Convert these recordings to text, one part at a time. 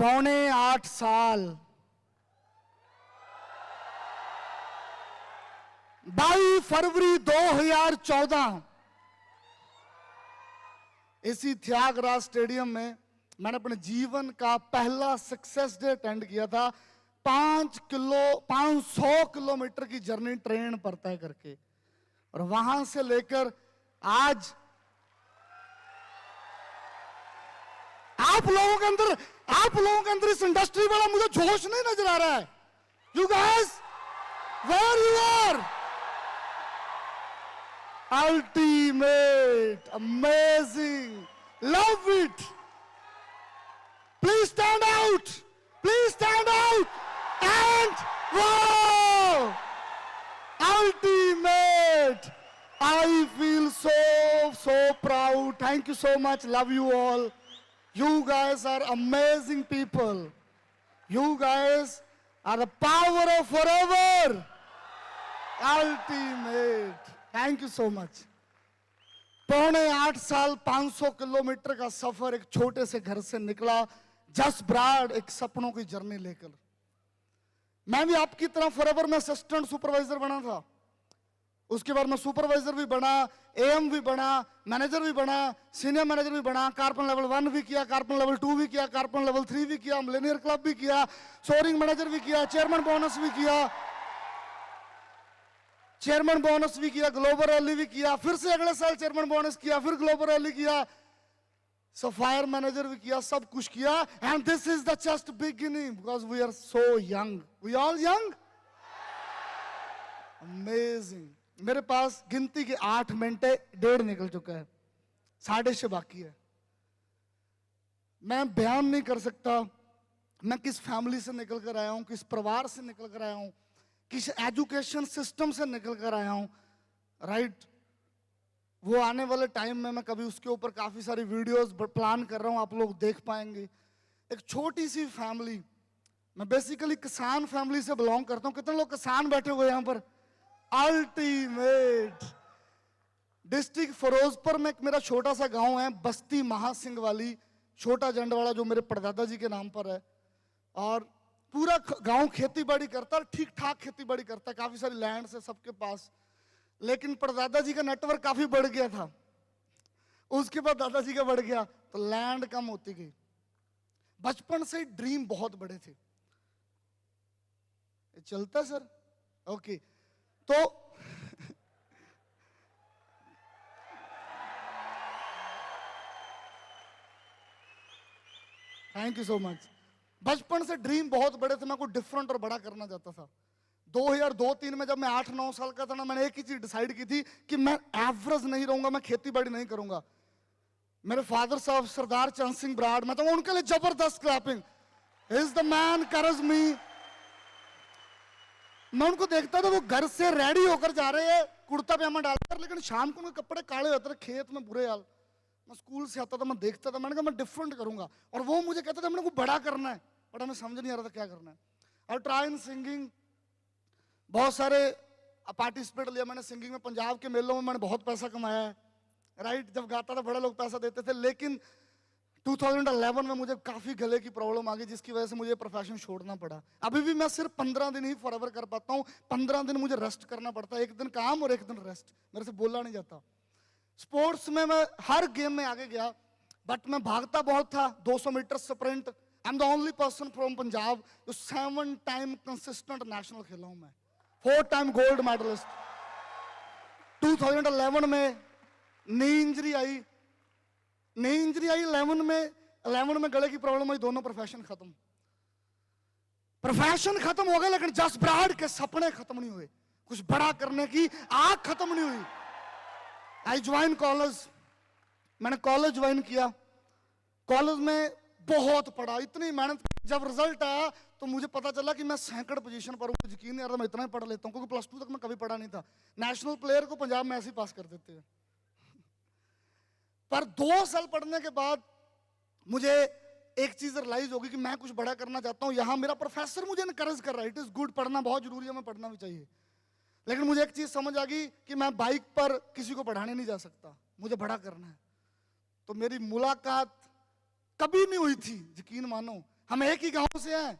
7.5 साल 22 फरवरी 2014 इसी त्यागराज स्टेडियम में मैंने अपने जीवन का पहला सक्सेस डे अटेंड किया था। 500 किलोमीटर की जर्नी ट्रेन पर तय करके, और वहां से लेकर आज आप लोगों के अंदर इस इंडस्ट्री वाला मुझे जोश नहीं नजर आ रहा है। You guys, where you are? Ultimate, amazing, love it. Please stand out, please stand out and wow, ultimate. I feel so proud. Thank you so much. Love you all. You guys are amazing people. You guys are the power of forever. Ultimate. Thank you so much. 7.5 साल 500 kilometre का सफर एक छोटे से घर से निकला, just broad, एक सपनों की जर्नी लेकर। मैं भी आपकी तरह फॉरएवर में असिस्टेंट सुपरवाइजर बना था। उसके बाद मैं सुपरवाइजर भी बना, एएम भी बना, मैनेजर भी बना, सीनियर मैनेजर भी बना, कार्पन लेवल 1 भी किया, कार्पन लेवल 2 भी किया, कार्पन लेवल 3 भी किया, मिलेनियर क्लब भी किया, सोरिंग मैनेजर भी किया, चेयरमैन बोनस भी किया, ग्लोबल रैली भी किया, फिर से अगले साल चेयरमैन बोनस किया, फिर ग्लोबल रैली किया, सफायर मैनेजर भी किया, सब कुछ किया। And this is the just beginning, because we are so young, we all young, amazing. मेरे पास गिनती के 8 मिनट 1.5 निकल चुका है, 6:30 बाकी है। मैं बयान नहीं कर सकता मैं किस फैमिली से निकल कर आया हूं, किस परिवार से निकल कर आया हूं, किस एजुकेशन सिस्टम से निकल कर आया हूं, राइट। वो आने वाले टाइम में मैं कभी उसके ऊपर काफी सारी वीडियोस प्लान कर रहा हूं, आप लोग देख पाएंगे। एक छोटी सी फैमिली, मैं बेसिकली किसान फैमिली से बिलोंग करता हूं। कितने लोग किसान बैठे हुए यहां पर? अल्टीमेट। डिस्ट्रिक्ट फिरोजपुर में एक मेरा छोटा सा गांव है, बस्ती महासिंह वाली, छोटा जंडवाड़ा, जो मेरे परदादा जी के नाम पर है। और पूरा गांव खेती बाड़ी करता है, ठीक ठाक खेती बाड़ी करता है, काफी सारी लैंड है सबके पास। लेकिन परदादा जी का नेटवर्क काफी बढ़ गया था, उसके बाद दादाजी का बढ़ गया तो लैंड कम होती गई। बचपन से ड्रीम बहुत बड़े थे। चलता सर? ओके, तो थैंक यू सो मच। बचपन से ड्रीम बहुत बड़े थे, मैं कुछ डिफरेंट और बड़ा करना चाहता था। 2002-3 में जब मैं 8-9 साल का था ना, मैंने एक ही चीज डिसाइड की थी कि मैं एवरेज नहीं रहूंगा, मैं खेती बाड़ी नहीं करूंगा। मेरे फादर साहब सरदार चंद सिंह ब्राड, मैं तो उनके लिए जबरदस्त क्लैपिंग। इज द मैन करज मी। मैं उनको देखता था, वो घर से रेडी होकर जा रहे हैं कुर्ता पजामा डालकर, लेकिन शाम को उनके कपड़े काले होते थे, खेत में बुरे हाल। मैं स्कूल से आता था, मैं देखता था, मैंने कहा मैं डिफरेंट करूंगा। और वो मुझे कहता था मैंने को बड़ा करना है, बट हमें समझ नहीं आ रहा था क्या करना है। और ट्राई इन सिंगिंग, बहुत सारे पार्टिसिपेट लिया मैंने सिंगिंग में। पंजाब के मेलों में मैंने बहुत पैसा कमाया है, राइट। जब गाता था बड़े लोग पैसा देते थे। लेकिन 2011 में मुझे काफी गले की प्रॉब्लम आ गई, जिसकी वजह से मुझे प्रोफेशन छोड़ना पड़ा। अभी भी मैं सिर्फ 15 दिन ही फॉरएवर कर पाता हूँ। 15 दिन मुझे रेस्ट करना पड़ता है, एक दिन काम और एक दिन रेस्ट, मेरे से बोला नहीं जाता। स्पोर्ट्स में मैं हर गेम में आगे गया, बट मैं भागता बहुत था। 200 metre sprint, I am the only person from Punjab जो 7 टाइम कंसिस्टेंट नेशनल खेला हूं मैं, 4 टाइम गोल्ड मेडलिस्ट। 2011 में नी इंजरी आई 11 में गले की प्रॉब्लम आई, दोनों प्रोफेशन खत्म हो गए। लेकिन जस्ट ब्राड के सपने खत्म नहीं हुए, कुछ बड़ा करने की आग खत्म नहीं हुई। आई ज्वाइन कॉलेज, मैंने कॉलेज ज्वाइन किया। कॉलेज में बहुत पढ़ा, इतनी मेहनत की। जब रिजल्ट आया तो मुझे पता चला कि मैं सैकड़ पोजीशन पर हूँ। यकीन नहीं आ रहा मैं इतना ही पढ़ लेता हूँ, क्योंकि +2 तक मैं कभी पढ़ा नहीं था। नेशनल प्लेयर को पंजाब में ऐसे ही पास कर देते हैं। पर 2 साल पढ़ने के बाद मुझे एक चीज रियलाइज होगी कि मैं कुछ बड़ा करना चाहता हूं। यहां मेरा प्रोफेसर मुझे इनकरेज कर रहा है, इट इज गुड, पढ़ना बहुत जरूरी है, मैं पढ़ना भी चाहिए। लेकिन मुझे एक चीज समझ आ गई कि मैं बाइक पर किसी को पढ़ाने नहीं जा सकता, मुझे बड़ा करना है। तो मेरी मुलाकात कभी नहीं हुई थी, यकीन मानो, हम एक ही गांव से हैं,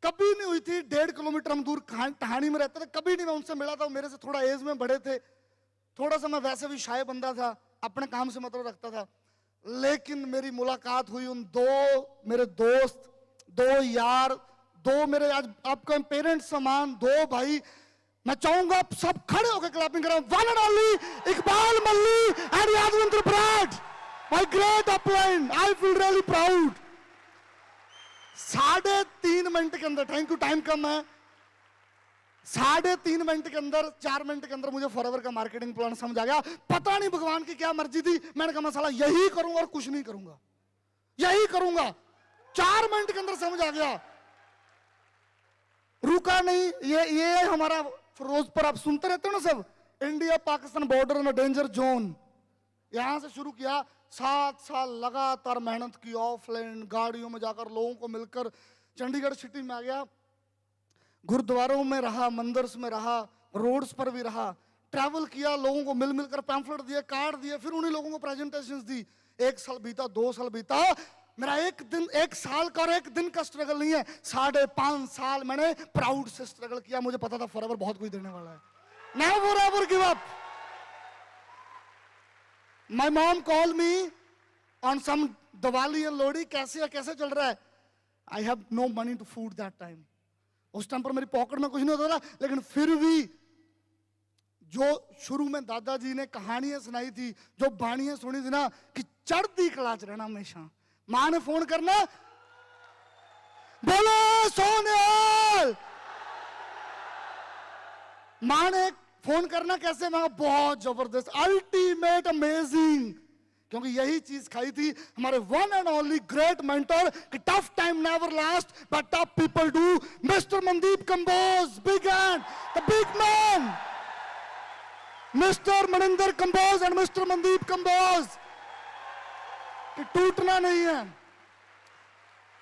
कभी नहीं हुई थी। 1.5 किलोमीटर हम दूर टहानी में रहते थे, कभी नहीं मैं उनसे मिला था। मेरे से थोड़ा एज में बड़े थे, थोड़ा सा मैं वैसे भी शाय बंदा था, अपने काम से मतलब रखता था। लेकिन मेरी मुलाकात हुई उन दो मेरे दोस्त, दो यार, दो मेरे आज आपके पेरेंट्स समान दो भाई। मैं चाहूंगा आप सब खड़े होकर क्लैपिंग करें। One and only Iqbal Malli and Yadvinder Brat, my great upline. I feel really proud. 3.5 minute के अंदर, थैंक यू, टाइम कम है, 3.5 मिनट के अंदर, 4 मिनट के अंदर मुझे फॉरएवर का मार्केटिंग प्लान समझ आ गया। पता नहीं भगवान की क्या मर्जी थी, मैंने कहा मसाला यही करूंगा और कुछ नहीं करूंगा, यही करूंगा। 4 मिनट के अंदर समझ आ गया, रुका नहीं। ये हमारा फिरोजपुर, आप सुनते रहते हो ना सब, India Pakistan border in danger zone, यहां से शुरू किया। 7 साल लगातार मेहनत की, ऑफलाइन गाड़ियों में जाकर लोगों को मिलकर चंडीगढ़ सिटी में आ गया, गुरुद्वारों में रहा, मंदिर्स में रहा, रोड्स पर भी रहा, ट्रैवल किया, लोगों को मिल मिलकर पैम्फलेट दिए, कार्ड दिए, फिर उन्हीं लोगों को प्रेजेंटेशंस दी। 1 साल बीता, 2 साल बीता, मेरा 1 साल का और 1 दिन का स्ट्रगल नहीं है, 5.5 साल मैंने प्राउड से स्ट्रगल किया। मुझे पता था फॉरएवर बहुत कुछ देने वाला है, never ever give up. My mom call me on some Diwali and Lohri, कैसे चल रहा है। I have no money to food that time. उस टाइम पर मेरी पॉकेट में कुछ नहीं होता था, लेकिन फिर भी जो शुरू में दादाजी ने कहानियां सुनाई थी, जो बाणियां सुनी थी ना कि चढ़ती कला च रहना हमेशा। मां ने फोन करना, बोलो सोनियाल, मां ने फोन करना कैसे, मैं बहुत जबरदस्त, अल्टीमेट, अमेजिंग, क्योंकि यही चीज खाई थी हमारे one and only great mentor कि tough time never last but tough people do. Mr Mandeep Kamboj, big hand, the big man, Mr Maninder Kamboj and Mr Mandeep Kamboj. कि टूटना नहीं है,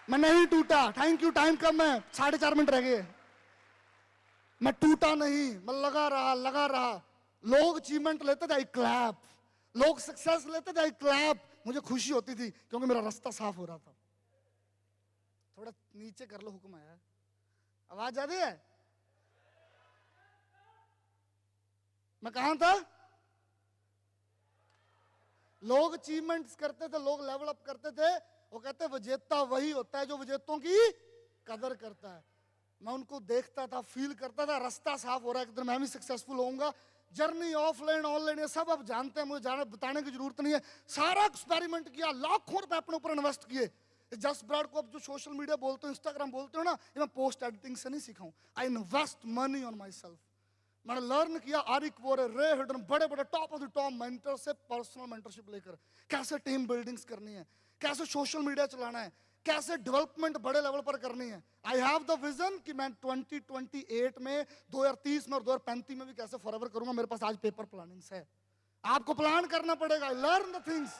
मैं नहीं टूटा, थैंक यू, टाइम कम है, 4.5 मिनट रह गए। मैं टूटा नहीं, मैं लगा रहा। लोग अचीवमेंट लेते थे, आई क्लैप, लोग सक्सेस लेते थे, आई क्लैप। मुझे खुशी होती थी क्योंकि मेरा रास्ता साफ हो रहा था। थोड़ा नीचे कर लो, हुक्म आया, आवाज ज्यादा है। मैं कहां था? लोग अचीवमेंट्स करते थे, लोग लेवल अप करते थे, वो कहते विजेता वही होता है जो विजेतों की कदर करता है। मैं उनको देखता था, फील करता था, रास्ता साफ हो रहा है, एक दिन मैं भी सक्सेसफुल होऊंगा। जर्नी ऑफलाइन ऑनलाइन ये सब आप जानते हैं, मुझे जाने बताने की जरूरत नहीं है। सारा एक्सपेरिमेंट किया, लाखों रुपए अपने ऊपर इन्वेस्ट किए। जस्ट ब्रांड को अब जो सोशल मीडिया बोलते हो, इंस्टाग्राम बोलते हो ना, ये मैं पोस्ट एडिटिंग से नहीं सीखा हूं। I invest money on my self. मैंने लर्न किया आरिक वोरे, रे हिडन, बड़े बड़े top of the top mentor से पर्सनल मेंटरशिप लेकर कैसे टीम बिल्डिंग्स करनी है, कैसे सोशल मीडिया चलाना है, कैसे डेवलपमेंट बड़े लेवल पर करनी है। आई हैव द विजन कि मैं 2028 में, 2030 में और 2035 में भी कैसे फॉरएवर करूंगा। मेरे पास आज पेपर प्लानिंग्स है, आपको प्लान करना पड़ेगा, लर्न द थिंग्स।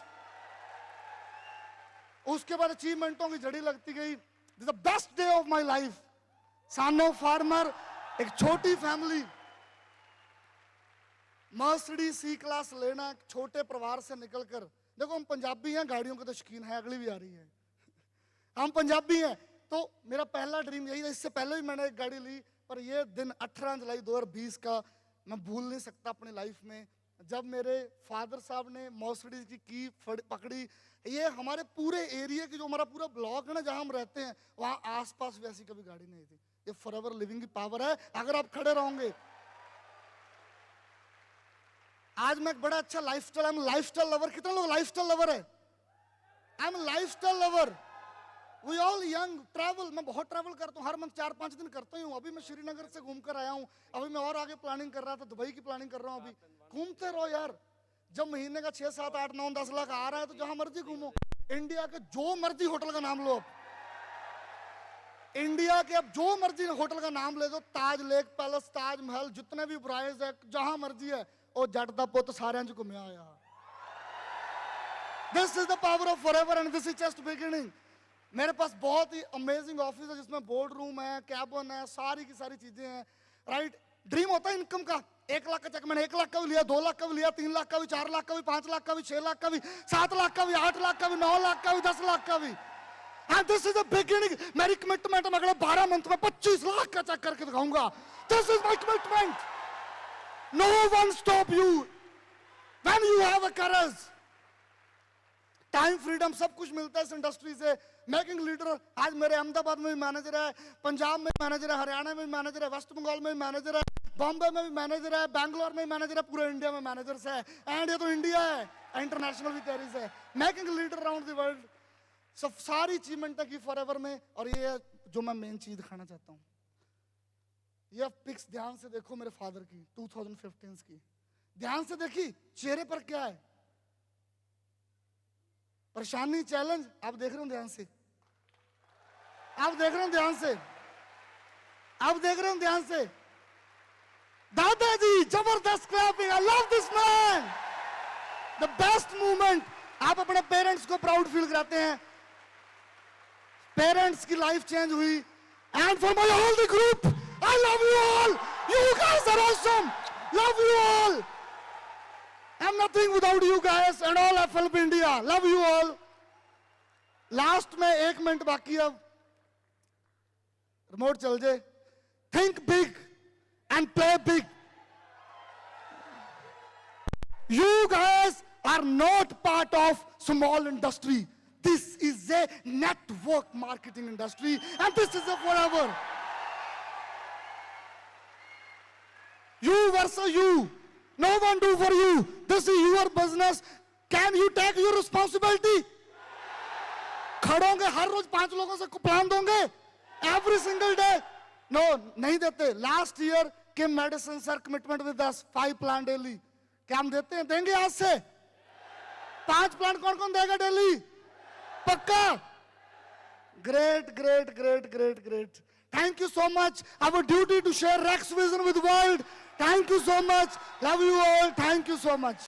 उसके बाद अचीवमेंटों की झड़ी लगती गई। This the best day of my life. Son of farmer, एक छोटी फैमिली, मर्सिडीज सी क्लास लेना, एक छोटे परिवार से निकलकर। देखो हम पंजाबी हैं, गाड़ियों के तो शौकीन है, अगली भी आ रही है, हम पंजाबी हैं। तो मेरा पहला ड्रीम यही था। इससे पहले भी मैंने एक गाड़ी ली, पर ये दिन 18 जुलाई 2020 का मैं भूल नहीं सकता अपनी लाइफ में, जब मेरे फादर साहब ने मर्सिडीज की पकड़ी। ये हमारे पूरे एरिया की, जो हमारा पूरा ब्लॉक है ना जहां हम रहते हैं, वहां आसपास वैसी कभी गाड़ी नहीं थी। ये फॉरएवर लिविंग की पावर है, अगर आप खड़े रहोगे। आज मैं एक बड़ा अच्छा लाइफस्टाइल लवर। कितने लोग लाइफस्टाइल लवर है? I am lifestyle lover. We all young travel, मैं बहुत ट्रैवल करता हूँ, हर मंथ 4-5 दिन करता ही हूँ। अभी मैं श्रीनगर से घूमकर आया हूँ, अभी मैं और आगे प्लानिंग कर रहा था, दुबई की प्लानिंग कर रहा हूँ। अभी घूमते रहो यार, जब महीने का 6, 7, 8, 9, 10 लाख आ रहा है तो जहां मर्जी घूमो। इंडिया के जो मर्जी होटल का नाम लो, अब इंडिया के अब जो मर्जी होटल का नाम ले दो, ताज लेक पैलेस, ताज महल, जितने भी ब्राइज है, जहां मर्जी है, और जट दा पुत सारे च घूमया आया। This is the power of forever and this is just beginning. मेरे पास बहुत ही अमेजिंग ऑफिस है, जिसमें बोर्ड रूम है, कैबिन है, सारी की सारी चीजें हैं, राइट। ड्रीम होता है इनकम का। 1 लाख का चेक मैंने 1 लाख का भी लिया, 2 लाख का भी लिया, 3 लाख का भी, 4 लाख का भी, 5 लाख का भी, 6 लाख का भी, 7 लाख का भी, 8 लाख का भी, 9 लाख का भी, 10 लाख का भी। And this is the beginning. मेरी कमिटमेंट है, मैं अगले 12 मंथ में 25 लाख का चेक करके दिखाऊंगा. This is my commitment. No one stop you when you have a courage. Time freedom सब कुछ मिलता है इस इंडस्ट्री से. मेकिंग लीडर, आज मेरे अहमदाबाद में भी मैनेजर है, पंजाब में मैनेजर है, हरियाणा में भी मैनेजर है, वेस्ट बंगाल में भी मैनेजर है, बॉम्बे में भी मैनेजर है, बैंगलोर में भी मैनेजर है, पूरे इंडिया में मैनेजर्स है. एंड ये तो इंडिया है, इंटरनेशनल भी टेरिस है. Making leader around the world. सब सारी अचीवमेंट है की फॉर एवर में. और ये जो मैं मेन चीज दिखाना चाहता हूँ, ये पिक्स ध्यान से देखो मेरे फादर की 2015 की. ध्यान से देखी चेहरे पर क्या है, परेशानी, चैलेंज. आप देख रहे हो ध्यान से, आप देख रहे हो ध्यान से, आप देख रहे हो ध्यान से. दादाजी जबरदस्त clapping. I love this man. The best movement. आप अपने पेरेंट्स को प्राउड फील कराते हैं. पेरेंट्स की लाइफ चेंज हुई. And for my all the group, I love you all. You guys are awesome. Love you all. I'm nothing without you guys and all FLP India. Love you all. Last में 1 minute बाकी है, अब remote चल जाए. Think big and play big. You guys are not part of small industry. This is a network marketing industry and this is a forever. You versus you. No one do for you. This is your business. Can you take your responsibility? खड़ोगे हर रोज 5 लोगों से plan दोगे every single day? No, नहीं देते. Last year Kim medicine sir commitment with us 5 plan daily. क्या हम देते हैं? देंगे आज से 5 प्लान. कौन कौन देगा डेली? पक्का. Great great great great great. Thank you so much. Our duty to share Rex vision with world. Thank you so much. Love you all. Thank you so much.